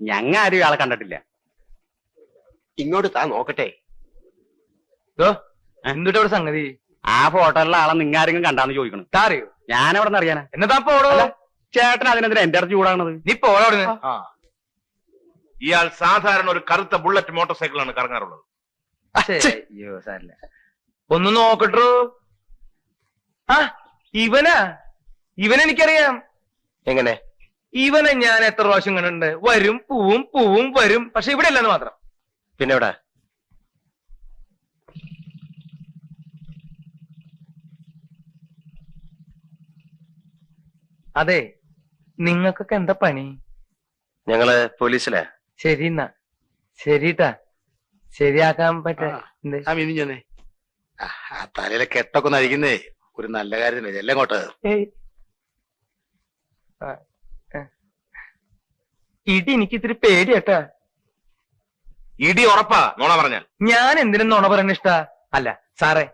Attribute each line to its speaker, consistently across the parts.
Speaker 1: ഞങ്ങ ആരും ഇയാളെ കണ്ടിട്ടില്ല.
Speaker 2: ഇങ്ങോട്ട് താ നോക്കട്ടെ.
Speaker 3: എന്തുട്ടാ ഇവിടെ സംഗതി?
Speaker 1: ആ ഫോട്ടോയിലുള്ള ആളെ നിങ്ങാരെങ്കിലും കണ്ടാന്ന് ചോദിക്കണം.
Speaker 3: താറിയോ?
Speaker 1: ഞാൻ എവിടെ നിന്ന് അറിയാനാ?
Speaker 3: എന്നതാ പോടോ?
Speaker 1: ചേട്ടൻ അതിനെന്തിനാ എന്റെ അടുത്ത് ചൂടാകണത്?
Speaker 3: നീ പോടോ അവിടുന്ന്.
Speaker 4: ഇയാൾ സാധാരണ ഒരു കറുത്ത ബുള്ളറ്റ് മോട്ടോർ സൈക്കിളാണ് കറങ്ങാറുള്ളത്.
Speaker 3: അയ്യോ സാരില്ല, ഒന്ന് നോക്കട്ടോ. ആ ഇവനെനിക്കറിയാം.
Speaker 2: എങ്ങനെ?
Speaker 3: ഇവനെ ഞാൻ എത്ര പ്രാവശ്യം കണ്ടിട്ടുണ്ട്. വരും പൂവും വരും, പക്ഷെ ഇവിടെ അല്ലെന്ന് മാത്രം.
Speaker 2: പിന്നെ എവിടെ?
Speaker 3: അതെ, നിങ്ങൾക്കൊക്കെ എന്താ പണി?
Speaker 2: ഞങ്ങള് പോലീസിലാ.
Speaker 3: ശരി എന്നാ ശരിട്ടാ, ശരിയാക്കാൻ പറ്റേ.
Speaker 2: തലയിലെ കെട്ടൊക്കെ ഒന്ന് അഴിക്കുന്നേ ഒരു നല്ല കാര്യത്തിന്. എല്ലാം ഇങ്ങോട്ട്.
Speaker 3: ഇടി എനിക്ക് ഇത്തിരി പേടിയട്ടാ.
Speaker 4: ഇടി ഉറപ്പാ നോണ പറഞ്ഞാൽ.
Speaker 3: ഞാൻ എന്തിനും നോണ പറയുന്ന ഇഷ്ടാ? അല്ല സാറേ,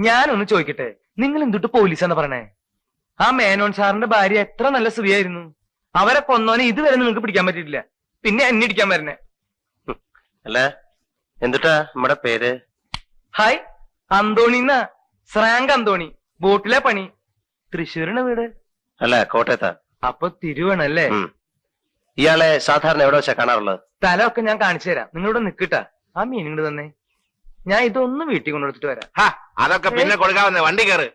Speaker 3: ഞാനൊന്ന് ചോദിക്കട്ടെ, നിങ്ങൾ എന്തുട്ട് പോലീസാന്ന് പറയണേ? ആ മേനോൻ സാറിന്റെ ഭാര്യ എത്ര നല്ല സ്ത്രീയായിരുന്നു. അവരെ കൊന്നോനെ ഇതുവരെ നിങ്ങൾക്ക് പിടിക്കാൻ പറ്റിയിട്ടില്ല, പിന്നെ എന്നെ ഇടിക്കാൻ വരണേ.
Speaker 2: അല്ല എന്തുട്ടാ നമ്മുടെ പേര്?
Speaker 3: ഹായ്, അന്തോണിന്നാ. ശ്രാങ്ക് അന്തോണി. ബോട്ടിലെ പണി. തൃശ്ശൂരിന്റെ വീട്?
Speaker 2: അല്ല കോട്ടയത്താ.
Speaker 3: അപ്പൊ തിരുവണല്ലേ?
Speaker 2: ഇയാളെ സാധാരണ എവിടെ വെച്ചാ കാണാറുള്ളത്?
Speaker 3: സ്ഥലമൊക്കെ ഞാൻ കാണിച്ചു തരാം. നിങ്ങളിവിടെ നിക്കട്ടാ. ആ മീൻ ഇങ്ങോട്ട് തന്നെ. ഞാൻ ഇതൊന്നും വീട്ടിൽ കൊണ്ടുകൊടുത്തിട്ട് വരാം.
Speaker 4: അതൊക്കെ പിന്നെ കൊടുക്കാവുന്ന വണ്ടി കയറ്.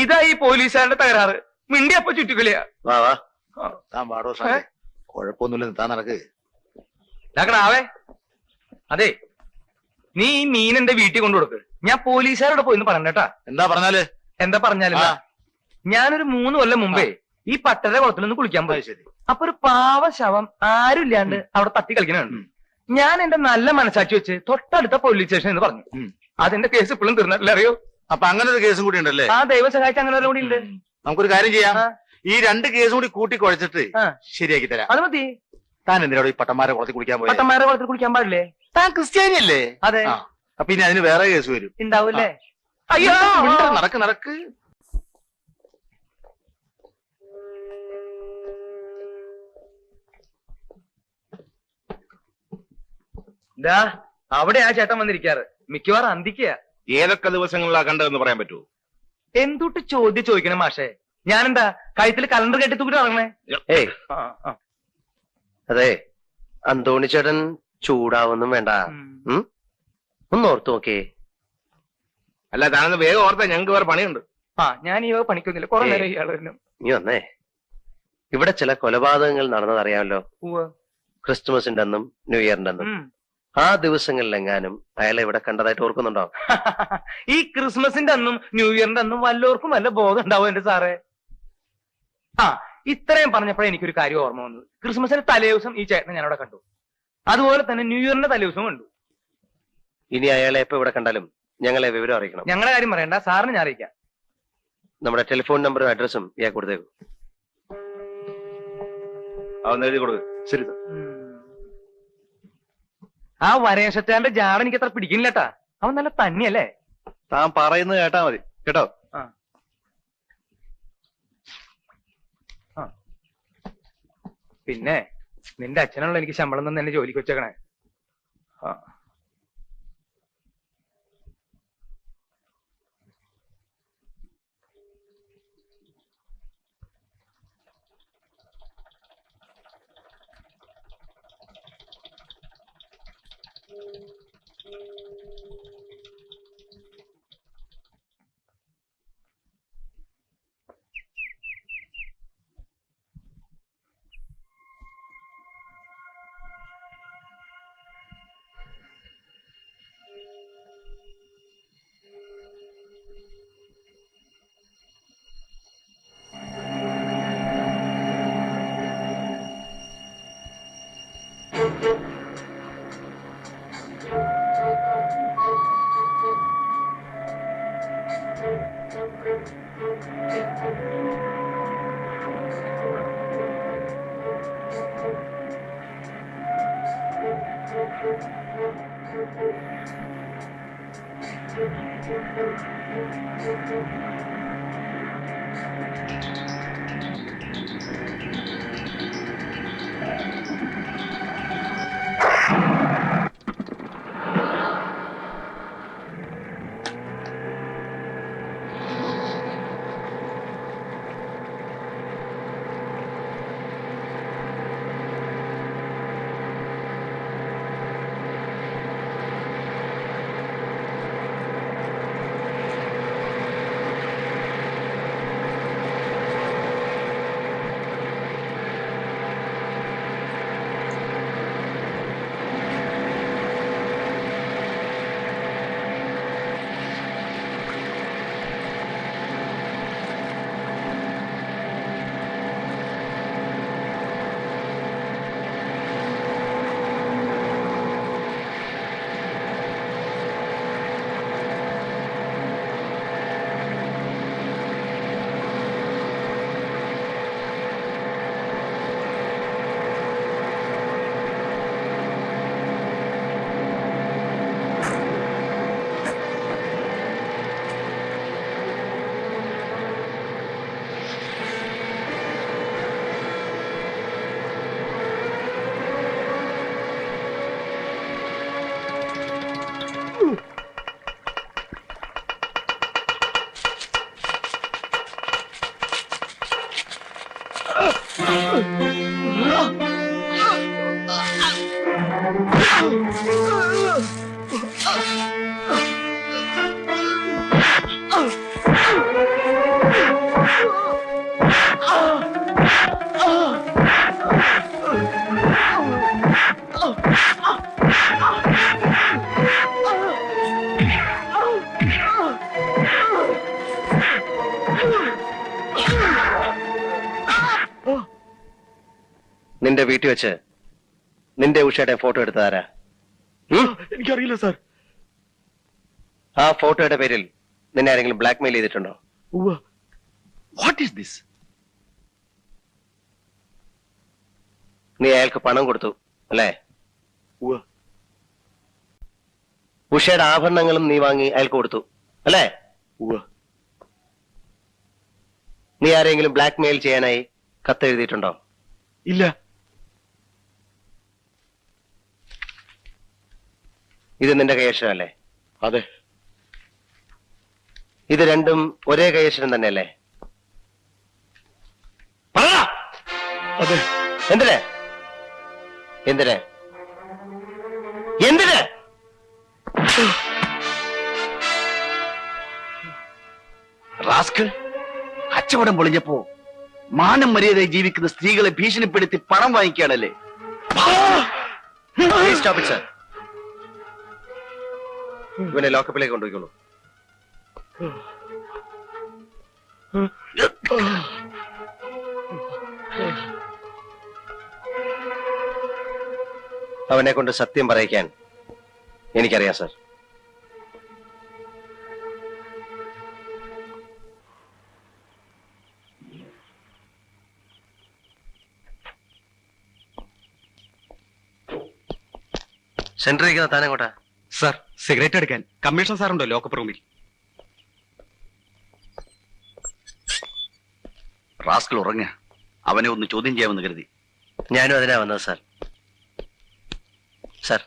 Speaker 3: ഇതാ ഈ പോലീസുകാരുടെ തകരാറ്. മിണ്ടി അപ്പൊ ചുറ്റിക്കളിയാ.
Speaker 2: വാ വാ താൻ പാടോ. കുഴപ്പമൊന്നുമില്ല, താൻ നടക്ക്.
Speaker 3: ആവേ. അതെ, നീ ഈ മീൻ എന്റെ വീട്ടിൽ കൊണ്ടുകൊടുക്ക്. ഞാൻ പോലീസുകാരോട് പോയിന്ന് പറഞ്ഞേട്ടാ.
Speaker 2: എന്താ പറഞ്ഞാല്?
Speaker 3: എന്താ പറഞ്ഞാലും ഞാനൊരു 3 കൊല്ലം മുമ്പേ ഈ പട്ടര കുളത്തിലൊന്ന് കുളിക്കാൻ പോയി. അപ്പൊ ഒരു പാവ ശവം ആരും ഇല്ലാണ്ട് അവിടെ തട്ടി കളിക്കണുണ്ട്. ഞാൻ എന്റെ നല്ല മനസാക്ഷി വെച്ച് തൊട്ടടുത്ത പോലീസ് സ്റ്റേഷൻ എന്ന് പറഞ്ഞു. അതിന്റെ കേസ് ഇപ്പോഴും തീർന്നിട്ടില്ല, അറിയോ?
Speaker 2: അപ്പൊ അങ്ങനെ ഒരു കേസും കൂടി ഉണ്ടല്ലേ?
Speaker 3: ആ, ദൈവം സഹായിച്ച അങ്ങനെ കൂടി ഉണ്ട്.
Speaker 2: നമുക്കൊരു കാര്യം ചെയ്യാം, ഈ 2 കേസും കൂടി കൂട്ടി കുഴച്ചിട്ട് ശരിയാക്കി തരാം.
Speaker 3: അത് മതി.
Speaker 2: താൻ എന്തിനാ ഈ പട്ടന്മാരെ കുളത്തിൽ കുളിക്കാൻ പോയി?
Speaker 3: പട്ടന്മാരെ കുളത്തിൽ കുളിക്കാൻ പാടില്ലേ?
Speaker 2: താൻ ക്രിസ്ത്യാനിയല്ലേ?
Speaker 3: അതെ.
Speaker 2: അപ്പൊ ഇനി അതിന് വേറെ കേസ് വരും.
Speaker 3: ഉണ്ടാവൂല്ലേ? അയ്യോ,
Speaker 2: നടക്ക് നടക്ക്.
Speaker 3: അവിടെ ആ ചേട്ടൻ വന്നിരിക്കാറ്. മിക്കവാറും അന്തിക്കുക.
Speaker 4: ഏതൊക്കെ ദിവസങ്ങളിലാ കണ്ടതെന്ന് പറയാൻ പറ്റുമോ?
Speaker 3: എന്തുട്ട് ചോദിക്കണം മാഷേ? ഞാനെന്താ കഴുത്തിൽ കലണ്ടർ കെട്ടി തൂക്കിട്ട് നടക്കണേ?
Speaker 2: അതെ, അന്തോണി ചേട്ടൻ ചൂടാവൊന്നും വേണ്ട. ഒന്ന് ഓർത്തു നോക്കേ.
Speaker 4: അല്ല, താനൊന്ന് വേഗം ഓർത്താ, ഞങ്ങൾക്ക് വേറെ പണിയുണ്ട്.
Speaker 3: ഞാൻ ഈ പണിക്കൊന്നുമില്ല. കുറെ നേരം ഇയാള്
Speaker 2: നീ വന്നേ. ഇവിടെ ചില കൊലപാതകങ്ങൾ നടന്നതറിയാമല്ലോ. ക്രിസ്തുമസിന്റെ അന്നും ന്യൂ ഇയറിന്റെ അന്നും. ആ ദിവസങ്ങളിലെങ്ങാനും അയാളെ ഇവിടെ കണ്ടതായിട്ട് ഓർക്കുന്നുണ്ടോ?
Speaker 3: ഈ ക്രിസ്മസിന്റെ അന്നും ന്യൂ ഇയറിന്റെ അന്നും വല്ലവർക്കും വല്ല ബോധം ഉണ്ടാവും എന്റെ സാറേ. ഇത്രയും പറഞ്ഞപ്പോഴേ എനിക്കൊരു കാര്യം ഓർമ്മ വന്നത്. ക്രിസ്മസിന്റെ തലേദിവസം ഈ ചേട്ടനെ ഞാനവിടെ കണ്ടു. അതുപോലെ തന്നെ ന്യൂ ഇയറിന്റെ തലേദിവസം കണ്ടു.
Speaker 2: ഇനി അയാളെ എപ്പോ ഇവിടെ കണ്ടാലും ഞങ്ങളെ വിവരം അറിയിക്കണം.
Speaker 3: ഞങ്ങളുടെ കാര്യം പറയണ്ട, സാറിന് ഞാൻ അറിയിക്കാം.
Speaker 2: നമ്മുടെ ടെലിഫോൺ നമ്പറും അഡ്രസ്സും ഇയാൾ കൊടുത്തേക്കും.
Speaker 4: അതൊന്ന് എഴുതി കൊടുക്കും.
Speaker 2: ശരി.
Speaker 3: ആ വരേഷറ്റാന്റെ ജാട എനിക്ക് അത്ര പിടിക്കുന്നില്ലട്ടാ. അവൻ നല്ല തന്നെയല്ലേ?
Speaker 2: താൻ പറയുന്നത് കേട്ടാ മതി കേട്ടോ.
Speaker 3: പിന്നെ നിന്റെ അച്ഛനുള്ള എനിക്ക് ശമ്പളം തന്നെ എന്നെ ജോലിക്ക് വെച്ചേക്കണേ.
Speaker 2: നിന്റെ വീട്ടിൽ വെച്ച് നിന്റെ ഉഷയുടെ ഫോട്ടോ എടുത്തതാരാ?
Speaker 1: എനിക്കറിയില്ല സാർ.
Speaker 2: ആ ഫോട്ടോയുടെ പേരിൽ നിന്നെ ആരെങ്കിലും ബ്ലാക്ക്മെയിൽ ചെയ്തിട്ടുണ്ടോ?
Speaker 1: What is this?
Speaker 2: നീ അയാൾക്ക് പണം കൊടുത്തു അല്ലേ? ഉഷയുടെ ആഭരണങ്ങളും നീ വാങ്ങി അയാൾക്ക് കൊടുത്തു അല്ലേ? നീ ആരെങ്കിലും ബ്ലാക്ക്മെയിൽ ചെയ്യാനായി കത്തെഴുതിയിട്ടുണ്ടോ?
Speaker 1: ഇല്ല.
Speaker 2: ഇത് നിന്റെ കൈയക്ഷരമല്ലേ?
Speaker 1: അതെ.
Speaker 2: ഇത് രണ്ടും ഒരേ കൈയക്ഷരം തന്നെയല്ലേ?
Speaker 1: അതെ.
Speaker 2: എന്തിന് എന്തിന് എന്തിന്?
Speaker 5: റാസ്കൽ, കച്ചവടം പൊളിഞ്ഞപ്പോ മാനം മര്യാദയെ ജീവിക്കുന്ന സ്ത്രീകളെ ഭീഷണിപ്പെടുത്തി പണം വാങ്ങിക്കുകയാണല്ലേ?
Speaker 2: ഇവനെ ലോക്കപ്പിലേക്ക് കൊണ്ടുപോയിക്കോളൂ. അവനെ കൊണ്ട് സത്യം പറയിക്കാൻ എനിക്കറിയാം സർ. സെന്ററിൽ താനെങ്ങോട്ടാ?
Speaker 1: സാർ, സിഗരറ്റ് എടുക്കാൻ കമ്മീഷണർ സാറുണ്ടോ ലോക്കപ്പ് റൂമിൽ?
Speaker 5: റാസ്കൽ ഉറങ്ങ, അവനെ ഒന്ന് ചോദ്യം ചെയ്യാമെന്ന് കരുതി.
Speaker 2: ഞാനും അതിനാ വന്നത് സാർ. സാർ,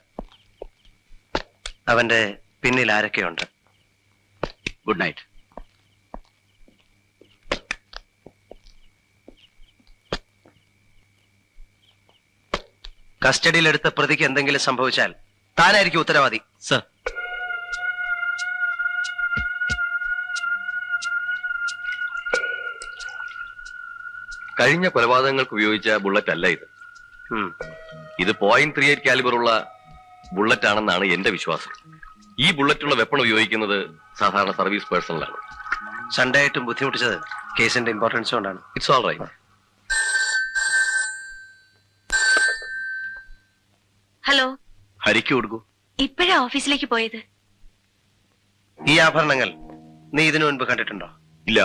Speaker 2: അവന്റെ പിന്നിൽ ആരൊക്കെയുണ്ട്?
Speaker 5: Good night.
Speaker 2: കസ്റ്റഡിയിലെടുത്ത പ്രതിക്ക് എന്തെങ്കിലും സംഭവിച്ചാൽ താനായിരിക്കും ഉത്തരവാദി.
Speaker 1: സർ.
Speaker 6: കഴിഞ്ഞ കൊലപാതകങ്ങൾക്ക് ഉപയോഗിച്ച ബുള്ളറ്റ് അല്ല ഇത്. ഇത് .38 കാലിബർ ഉള്ള ബുള്ളറ്റ് ആണെന്നാണ് എന്റെ വിശ്വാസം. ഈ ബുള്ളറ്റുള്ള വെപ്പൺ ഉപയോഗിക്കുന്നത് സാധാരണ സർവീസ് പേഴ്സണലാണ്.
Speaker 2: സൺഡേ ആയിട്ടും ബുദ്ധിമുട്ടിച്ചത് കേസിന്റെ ഇമ്പോർട്ടൻസ് കൊണ്ടാണ്.
Speaker 6: It's all right.
Speaker 7: ഹലോ,
Speaker 5: ഹരിക്ക് കൊടുക്കൂ.
Speaker 7: ഇപ്പോഴാ ഓഫീസിലേക്ക് പോയത്.
Speaker 2: ഈ ആഭരണങ്ങൾ നീ ഇതിനു മുൻപ് കണ്ടിട്ടുണ്ടോ?
Speaker 4: ഇല്ല.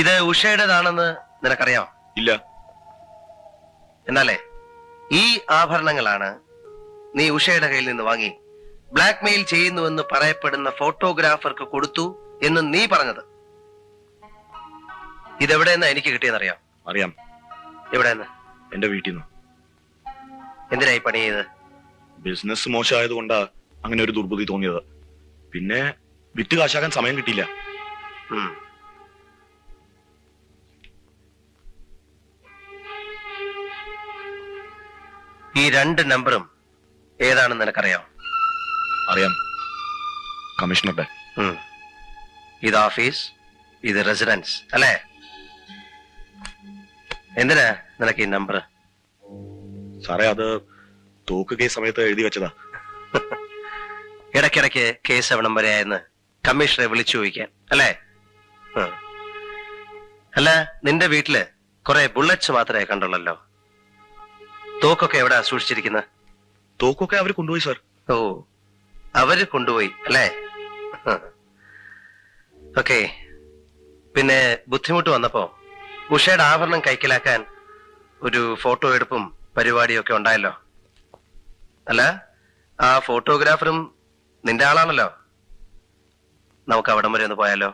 Speaker 2: ഇത് ഉഷയുടേതാണെന്ന് നിനക്കറിയാമോ?
Speaker 4: ഇല്ല.
Speaker 2: എന്നാലേ ഈ ആഭരണങ്ങളാണ് നീ ഉഷയുടെ കയ്യിൽ നിന്ന് വാങ്ങി ബ്ലാക്ക്മെയിൽ ചെയ്യുന്നുവെന്ന് പറയപ്പെടുന്ന ഫോട്ടോഗ്രാഫർക്ക് കൊടുത്തു എന്ന് നീ പറഞ്ഞത്. ഇതെവിടെയെന്നാ എനിക്ക് കിട്ടിയെന്നറിയാം?
Speaker 4: അറിയാം.
Speaker 2: എവിടെയെന്ന്?
Speaker 4: എന്റെ വീട്ടിൽ നിന്ന്.
Speaker 2: എന്തിനായി പണി ചെയ്ത്?
Speaker 4: ബിസിനസ് മോശമായതുകൊണ്ടാ അങ്ങനെ ഒരു ദുർബുദ്ധി തോന്നിയത്. പിന്നെ വിറ്റ് കാശാക്കാൻ സമയം കിട്ടിയില്ല.
Speaker 2: ഈ രണ്ട് നമ്പറും ഏതാണെന്ന് നിനക്കറിയാം?
Speaker 4: അറിയാം. കമ്മീഷണറുടെ.
Speaker 2: ഇത് ഓഫീസ്, ഇത് റെസിഡൻസ് അല്ലേ? എന്തിനാ നിനക്ക് ഈ നമ്പർ?
Speaker 4: സാറേ, അത് തോക്ക് കേസ് സമയത്ത് എഴുതി വെച്ചതാ.
Speaker 2: ഇടയ്ക്കിടയ്ക്ക് കേസ് എവിടം വരെയായെന്ന് കമ്മീഷണറെ വിളിച്ചു ചോദിക്കാൻ അല്ലേ? അല്ല, നിന്റെ വീട്ടില് കുറെ ബുള്ളറ്റ്സ് മാത്രമേ കണ്ടുള്ളല്ലോ. തോക്കൊക്കെ എവിടാ സൂക്ഷിച്ചിരിക്കുന്നത്?
Speaker 4: തോക്കൊക്കെ അവര് കൊണ്ടുപോയി സാർ.
Speaker 2: ഓ, അവര് കൊണ്ടുപോയി അല്ലേ? ഓക്കെ. പിന്നെ ബുദ്ധിമുട്ട് വന്നപ്പോ ഉഷയുടെ ആഭരണം കൈക്കലാക്കാൻ ഒരു ഫോട്ടോ എടുപ്പും പരിപാടിയൊക്കെ ഉണ്ടായല്ലോ. അല്ല, ആ ഫോട്ടോഗ്രാഫറും നിന്റെ ആളാണല്ലോ. നമുക്ക് അവിടം വരെ ഒന്ന് പോയാലോ?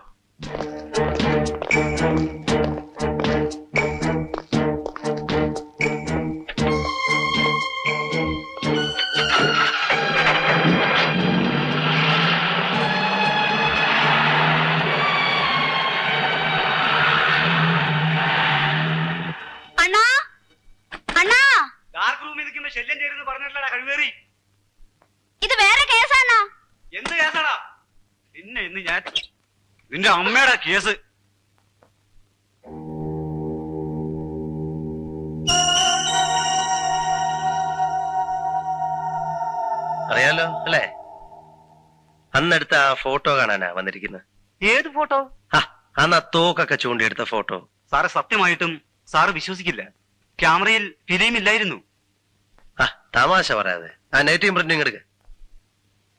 Speaker 1: ശല്യം ചെയ്തെന്ന് പറഞ്ഞിട്ടില്ലടാ കഴിവേറി.
Speaker 7: ഇത് വേറെ കേസാണോ?
Speaker 1: എന്ത് കേസാടാ? പിന്നെ ഇന്ന് ഞാൻ നിന്റെ അമ്മയുടെ കേസ്.
Speaker 2: അറിയാലോ അല്ലേ? അന്നെടുത്ത ആ ഫോട്ടോ കാണാനാ വന്നിരിക്കുന്നത്.
Speaker 1: ഏത് ഫോട്ടോ?
Speaker 2: അന്ന് ആ തോക്കൊക്കെ ചൂണ്ടിയെടുത്ത ഫോട്ടോ.
Speaker 1: സാറ് സത്യമായിട്ടും സാറ് വിശ്വസിക്കില്ല. ക്യാമറയിൽ ഫിലിം ഇല്ലായിരുന്നു.
Speaker 2: ആ തമാശ പറയാതെ ആ നെഗറ്റീവ് പ്രിന്റിങ് എടുക്ക.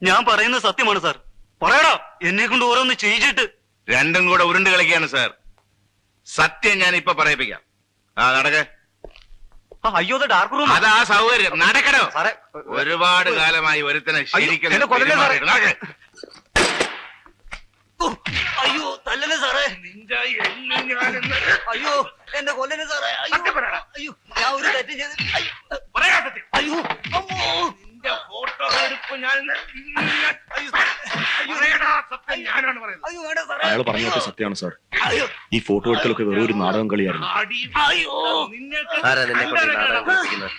Speaker 1: ഞാൻ പറയുന്നത് സത്യമാണ് സാർ. പറയടാ, എന്നെ കൊണ്ട് ഓരോന്ന് ചെയ്യിച്ചിട്ട്.
Speaker 8: രണ്ടും കൂടെ ഉരുണ്ട് കളിക്കാണ് സാർ. സത്യം ഞാൻ ഇപ്പൊ പറയിപ്പിക്കാം. ആ നടക്ക.
Speaker 1: അയ്യോ, ഡാർക്ക് റൂം.
Speaker 8: അതാ സൗകര്യം. നടക്കണോ?
Speaker 1: സാറേ,
Speaker 8: ഒരുപാട് കാലമായി ഒരുത്തനെ ശരിക്കും
Speaker 1: എന്നെ കൊല്ലല്ലേ സാറേ. അയ്യോ, തല്ലല്ലേ സാറേ. അയ്യോ, എന്നെ കൊല്ലല്ലേ സാറേ. അയ്യോ, ഞാൻ ഒരു തെറ്റ് ചെയ്ത്. അയ്യോ,
Speaker 8: ഫോട്ടോ എടുപ്പ് ഞാൻ
Speaker 1: അയ്യോ, വേണ്ട സാറേ.
Speaker 4: അയാൾ പറഞ്ഞതൊക്കെ സത്യമാണ് സാർ.
Speaker 1: അയ്യോ,
Speaker 4: ഈ ഫോട്ടോ എടുക്കലൊക്കെ വെറും ഒരു നാടകം കളിയായിരുന്നു.
Speaker 1: അയ്യോ,
Speaker 2: ആരാ നിന്നെ കൊണ്ട് ഈ നാടകം കളിപ്പിക്കുന്നത്?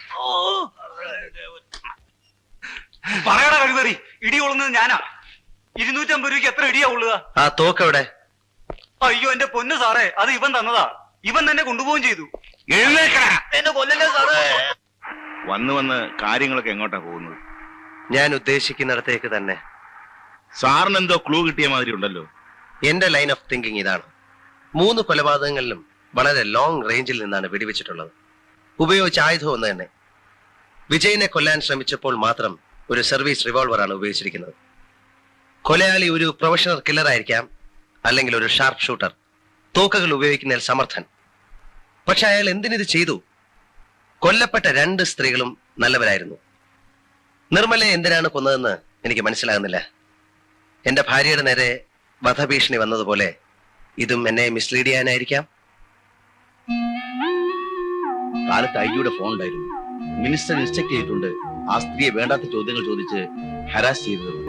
Speaker 1: പറയടാ കഴിവേറി. ഇടി കൊള്ളുന്നത് ഞാനാ. 250 രൂപയ്ക്ക് എത്ര ഇടിയാ കൊള്ളുക?
Speaker 2: ആ തോക്കെവിടെ?
Speaker 1: അയ്യോ, എന്റെ പൊന്ന് സാറേ, അത് ഇവൻ തന്നതാ. ഇവൻ തന്നെ കൊണ്ടുപോവുകയും ചെയ്തു.
Speaker 8: എഴുന്നേക്കടാ.
Speaker 1: എന്നെ കൊല്ലല്ലേ സാറേ.
Speaker 8: വന്ന് വന്ന് കാര്യങ്ങളൊക്കെ എങ്ങോട്ടാ പോകുന്നത്?
Speaker 2: ഞാൻ ഉദ്ദേശിക്കുന്നിടത്തേക്ക് തന്നെ.
Speaker 8: സാറിന് എന്തോ ക്ലൂ കിട്ടിയ മാതിരി ഉണ്ടല്ലോ.
Speaker 2: എന്റെ ലൈൻ ഓഫ് തിങ്കിങ് ഇതാണ്. 3 കൊലപാതകങ്ങളിലും വളരെ ലോങ് റേഞ്ചിൽ നിന്നാണ് വെടിവെച്ചിട്ടുള്ളത്. ഉപയോഗിച്ച ആയുധം ഒന്ന് തന്നെ. വിജയനെ കൊല്ലാൻ ശ്രമിച്ചപ്പോൾ മാത്രം ഒരു സർവീസ് റിവോൾവറാണ് ഉപയോഗിച്ചിരിക്കുന്നത്. കൊലയാളി ഒരു പ്രൊഫഷണൽ കില്ലർ ആയിരിക്കാം, അല്ലെങ്കിൽ ഒരു ഷാർപ്പ് ഷൂട്ടർ, തോക്കുകൾ ഉപയോഗിക്കുന്നതിൽ സമർത്ഥൻ. പക്ഷെ അയാൾ എന്തിനിത് ചെയ്തു? കൊല്ലപ്പെട്ട 2 സ്ത്രീകളും നല്ലവരായിരുന്നു. നിർമ്മലയെ എന്തിനാണ് കൊന്നതെന്ന് എനിക്ക് മനസ്സിലാകുന്നില്ല. എന്റെ ഭാര്യയുടെ നേരെ വധഭീഷണി വന്നതുപോലെ ഇതും എന്നെ മിസ്ലീഡ് ചെയ്യാനായിരിക്കാം.
Speaker 5: കാലത്ത് ഐജിയുടെ ഫോൺ ഉണ്ടായിരുന്നു. മിനിസ്റ്റർ ഇൻസ്ട്രക്ട് ചെയ്തിട്ടുണ്ട് ആ സ്ത്രീയെ വേണ്ടാത്ത ചോദ്യങ്ങൾ ചോദിച്ച് ഹരാസ് ചെയ്തത്.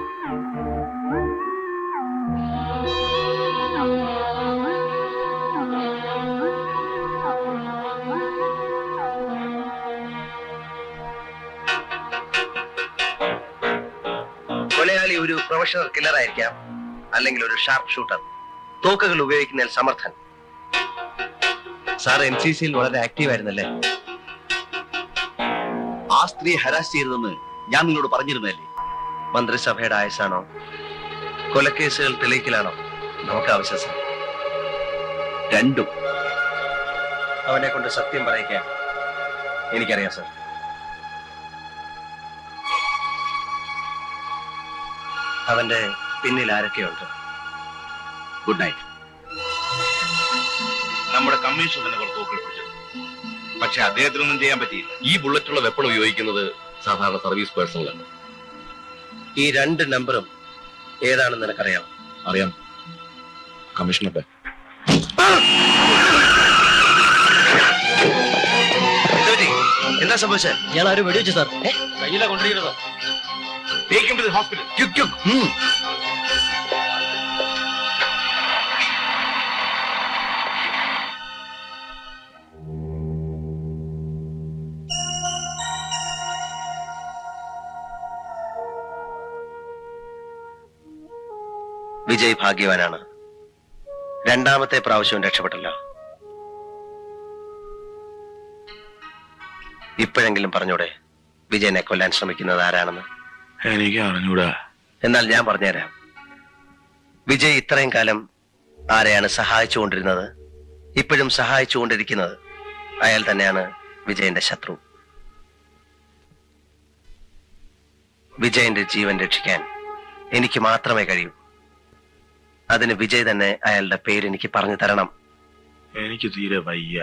Speaker 2: കൊലയാളി ഒരു പ്രൊഫഷണൽ കില്ലർ ആയിരിക്കാം, അല്ലെങ്കിൽ ഒരു ഷാർപ്പ് ഷൂട്ടർ, തോക്കുകൾ ഉപയോഗിക്കുന്നതിൽ സമർത്ഥൻ. സാർ NCCയിൽ വളരെ ആക്റ്റീവ് ആയിരുന്നല്ലേ?
Speaker 5: ആ സ്ത്രീയെ ഹരാസ് ചെയ്തതെന്ന് ഞാൻ നിങ്ങളോട് പറഞ്ഞിരുന്നല്ലേ?
Speaker 2: മന്ത്രിസഭയുടെ ആയുസാണോ, കൊലക്കേസുകൾ തെളിയിക്കലാണോ നമുക്ക് ആവശ്യം സാർ?
Speaker 5: രണ്ടും.
Speaker 2: അവനെ കൊണ്ട് സത്യം പറയിക്കാൻ എനിക്കറിയാം സാർ. അവന്റെ പിന്നിൽ ആരൊക്കെയുണ്ട്?
Speaker 5: Good night.
Speaker 8: നമ്മുടെ കമ്മീഷൻ തന്നെ കുറച്ച് തോക്കിൽ പിടിച്ചത്. പക്ഷെ അദ്ദേഹത്തിനൊന്നും ചെയ്യാൻ പറ്റിയില്ല.
Speaker 6: ഈ ബുള്ളറ്റുള്ള വെപ്പൺ ഉപയോഗിക്കുന്നത് സാധാരണ സർവീസ് പേഴ്സണലാണ്.
Speaker 2: ഈ 2 നമ്പറും ഏതാണെന്ന് നിനക്കറിയാം?
Speaker 4: അറിയാം കമ്മീഷണറുടെ.
Speaker 2: എന്താ സംഭവിച്ചത്?
Speaker 3: ഇയാൾ ആരും വെടിവെച്ചു സാർ.
Speaker 1: കയ്യിലാ കൊണ്ടിരിക്കുന്നത്.
Speaker 8: Take him to the hospital.
Speaker 2: Vijay ഭാഗ്യവാനാണ്. 2ാമത്തെ പ്രാവശ്യവും രക്ഷപ്പെട്ടല്ലോ. ഇപ്പോഴെങ്കിലും പറഞ്ഞൂടെ വിജയനെ കൊല്ലാൻ ശ്രമിക്കുന്നത് ആരാണെന്ന്?
Speaker 4: എനിക്ക് അറിഞ്ഞൂടാ.
Speaker 2: എന്നാൽ ഞാൻ പറഞ്ഞുതരാം. വിജയ് ഇത്രയും കാലം ആരെയാണ് സഹായിച്ചുകൊണ്ടിരുന്നത്, ഇപ്പോഴും സഹായിച്ചുകൊണ്ടിരിക്കുന്നത് അയാൾ തന്നെയാണ് വിജയന്റെ ശത്രു. വിജയന്റെ ജീവൻ രക്ഷിക്കാൻ എനിക്ക് മാത്രമേ കഴിയൂ. അതിന് വിജയ് തന്നെ അയാളുടെ പേര് എനിക്ക് പറഞ്ഞു തരണം.
Speaker 4: എനിക്ക് തീരെ വയ്യ.